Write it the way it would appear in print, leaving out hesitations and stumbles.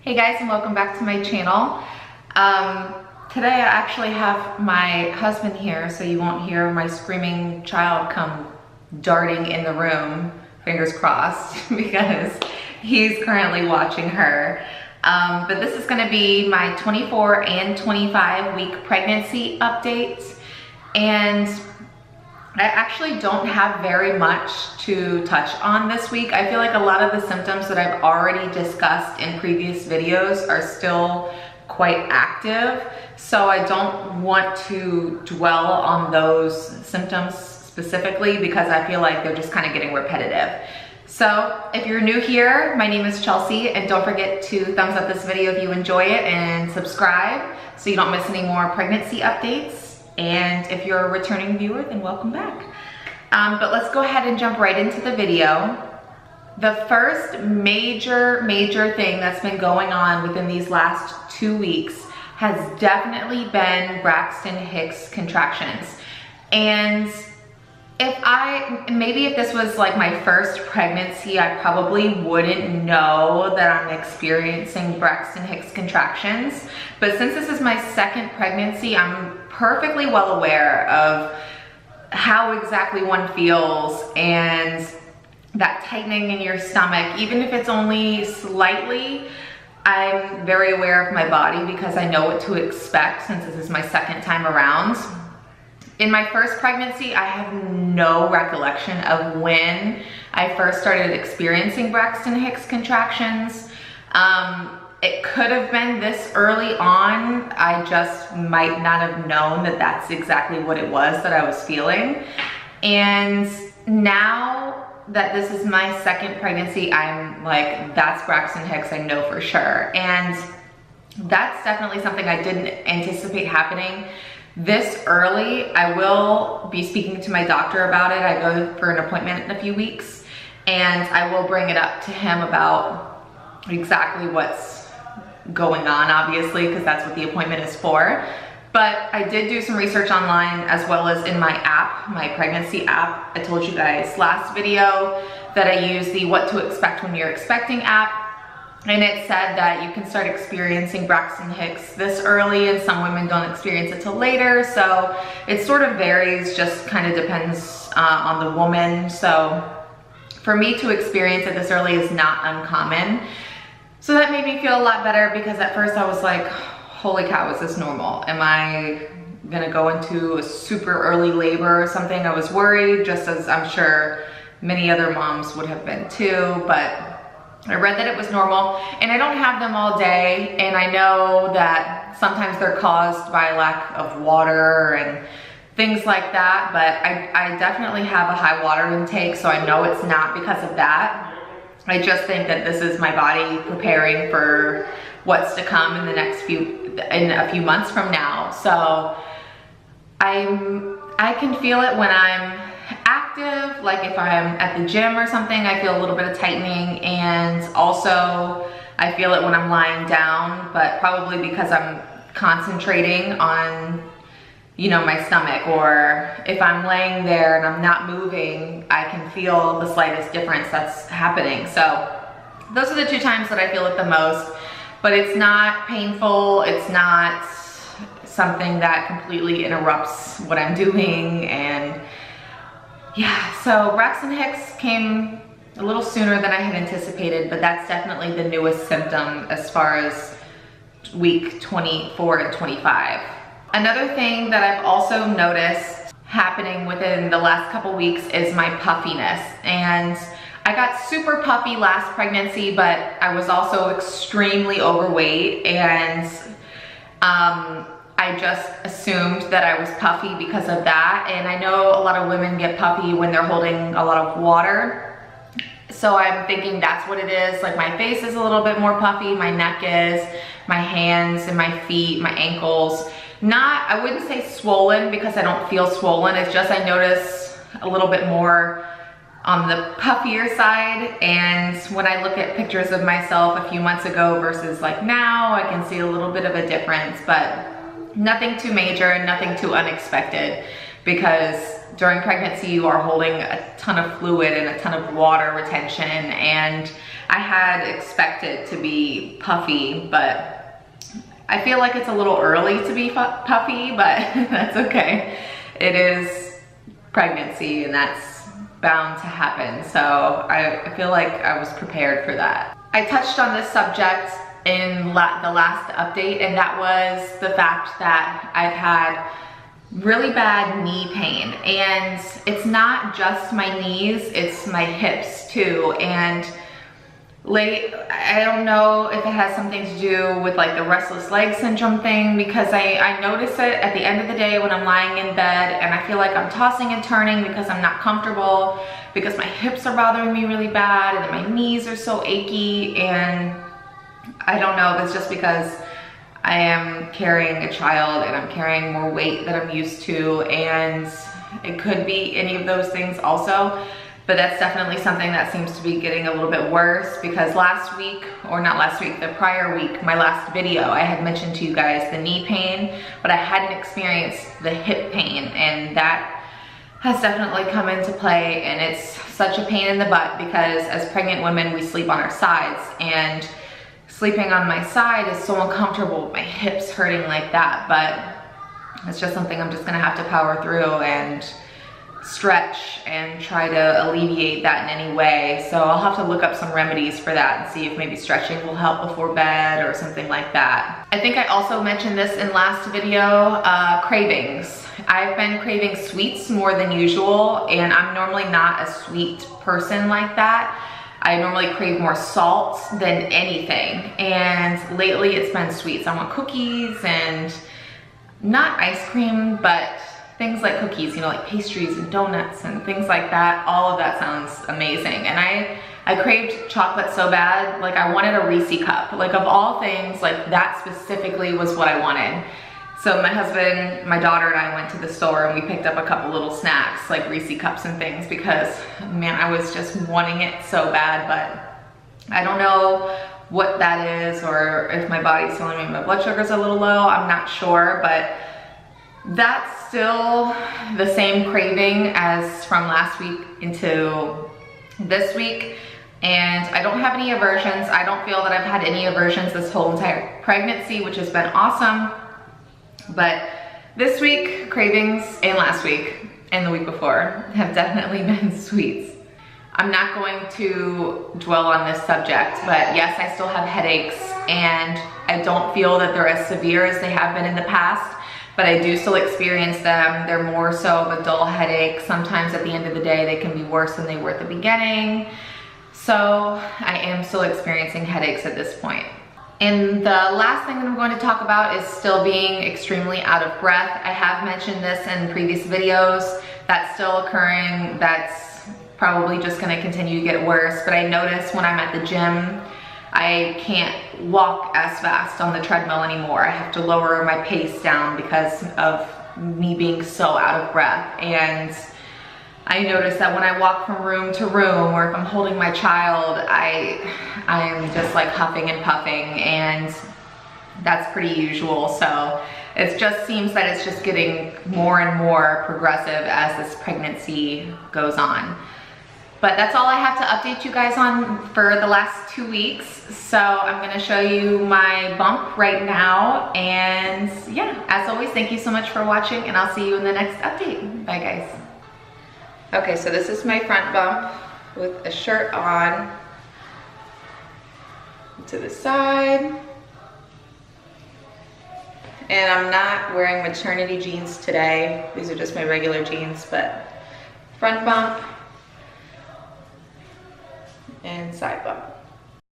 Hey guys, and welcome back to my channel. Today I actually have my husband here, so you won't hear my screaming child come darting in the room, fingers crossed, because he's currently watching her. But this is gonna be my 24 and 25 week pregnancy updates. And I actually don't have very much to touch on this week. I feel like a lot of the symptoms that I've already discussed in previous videos are still quite active. So I don't want to dwell on those symptoms specifically because I feel like they're just kind of getting repetitive. So if you're new here, my name is Chelsea, and don't forget to thumbs up this video if you enjoy it and subscribe so you don't miss any more pregnancy updates. And if you're a returning viewer, then welcome back. But let's go ahead and jump right into the video. The first major thing that's been going on within these last 2 weeks has definitely been Braxton Hicks contractions. And maybe if this was like my first pregnancy, I probably wouldn't know that I'm experiencing Braxton Hicks contractions. But since this is my second pregnancy, I'm perfectly well aware of how exactly one feels and that tightening in your stomach, even if it's only slightly. I'm very aware of my body because I know what to expect since this is my second time around. In my first pregnancy, I have no recollection of when I first started experiencing Braxton Hicks contractions. It could have been this early on. I just might not have known that that's exactly what it was that I was feeling. And now that this is my second pregnancy, I'm like, that's Braxton Hicks, I know for sure. And that's definitely something I didn't anticipate happening this early. I will be speaking to my doctor about it. I go for an appointment in a few weeks, and I will bring it up to him about exactly what's going on, obviously, because that's what the appointment is for. But I did do some research online as well as in my app, my pregnancy app. I told you guys last video that I use the What to Expect When You're Expecting app. And it said that you can start experiencing Braxton Hicks this early, and some women don't experience it till later. So it sort of varies, just kind of depends on the woman. So for me to experience it this early is not uncommon. So that made me feel a lot better, because at first I was like, holy cow, is this normal? Am I gonna go into a super early labor or something? I was worried, just as I'm sure many other moms would have been too, but I read that it was normal, and I don't have them all day, and I know that sometimes they're caused by lack of water and things like that, but I definitely have a high water intake, so I know it's not because of that. I just think that this is my body preparing for what's to come in a few months from now. So I can feel it when I'm active, like if I'm at the gym or something, I feel a little bit of tightening, and also I feel it when I'm lying down, but probably because I'm concentrating on, you know, my stomach, or if I'm laying there and I'm not moving, I can feel the slightest difference that's happening. So those are the 2 times that I feel it the most, but it's not painful. It's not something that completely interrupts what I'm doing. And yeah, so Braxton Hicks came a little sooner than I had anticipated, but that's definitely the newest symptom as far as week 24 and 25. Another thing that I've also noticed happening within the last couple weeks is my puffiness. And I got super puffy last pregnancy, but I was also extremely overweight, and I just assumed that I was puffy because of that. And I know a lot of women get puffy when they're holding a lot of water. So I'm thinking that's what it is. Like, my face is a little bit more puffy, my neck is, my hands and my feet, my ankles. I wouldn't say swollen, because I don't feel swollen. It's just I notice a little bit more on the puffier side. And when I look at pictures of myself a few months ago versus like now, I can see a little bit of a difference, but nothing too major and nothing too unexpected, because during pregnancy you are holding a ton of fluid and a ton of water retention, and I had expected to be puffy, but I feel like it's a little early to be puffy, but that's okay. It is pregnancy and that's bound to happen. So I feel like I was prepared for that. I touched on this subject in the last update, and that was the fact that I've had really bad knee pain, and it's not just my knees, it's my hips too. And I don't know if it has something to do with like the restless leg syndrome thing, because I notice it at the end of the day when I'm lying in bed and I feel like I'm tossing and turning because I'm not comfortable, because my hips are bothering me really bad and my knees are so achy. And I don't know if it's just because I am carrying a child and I'm carrying more weight than I'm used to, and it could be any of those things also. But that's definitely something that seems to be getting a little bit worse, because last week, or not last week, the prior week, my last video, I had mentioned to you guys the knee pain, but I hadn't experienced the hip pain, and that has definitely come into play. And it's such a pain in the butt because as pregnant women, we sleep on our sides, and sleeping on my side is so uncomfortable, my hips hurting like that. But it's just something I'm just gonna have to power through and stretch and try to alleviate that in any way. So I'll have to look up some remedies for that and see if maybe stretching will help before bed or something like that. I think I also mentioned this in last video, cravings. I've been craving sweets more than usual, and I'm normally not a sweet person like that. I normally crave more salt than anything, and lately it's been sweets. I want cookies, and not ice cream, but things like cookies, you know, like pastries and donuts and things like that. All of that sounds amazing. And I craved chocolate so bad, like I wanted a Reese cup. Like of all things, like that specifically was what I wanted. So my husband, my daughter, and I went to the store and we picked up a couple little snacks, like Reese cups and things, because man, I was just wanting it so bad. But I don't know what that is, or if my body's telling me my blood sugar's a little low, I'm not sure. But that's still the same craving as from last week into this week. And I don't have any aversions. I don't feel that I've had any aversions this whole entire pregnancy, which has been awesome. But this week, cravings, and last week and the week before have definitely been sweets. I'm not going to dwell on this subject, but yes, I still have headaches, and I don't feel that they're as severe as they have been in the past, but I do still experience them. They're more so of a dull headache. Sometimes at the end of the day, they can be worse than they were at the beginning. So I am still experiencing headaches at this point. And the last thing that I'm going to talk about is still being extremely out of breath. I have mentioned this in previous videos. That's still occurring. That's probably just gonna continue to get worse. But I notice when I'm at the gym, I can't walk as fast on the treadmill anymore. I have to lower my pace down because of me being so out of breath. And I notice that when I walk from room to room, or if I'm holding my child, I'm just like huffing and puffing, and that's pretty usual. So it just seems that it's just getting more and more progressive as this pregnancy goes on. But that's all I have to update you guys on for the last 2 weeks. So I'm gonna show you my bump right now. And yeah, as always, thank you so much for watching, and I'll see you in the next update. Bye guys. Okay, so this is my front bump with a shirt on to the side. And I'm not wearing maternity jeans today. These are just my regular jeans, but front bump and side bump.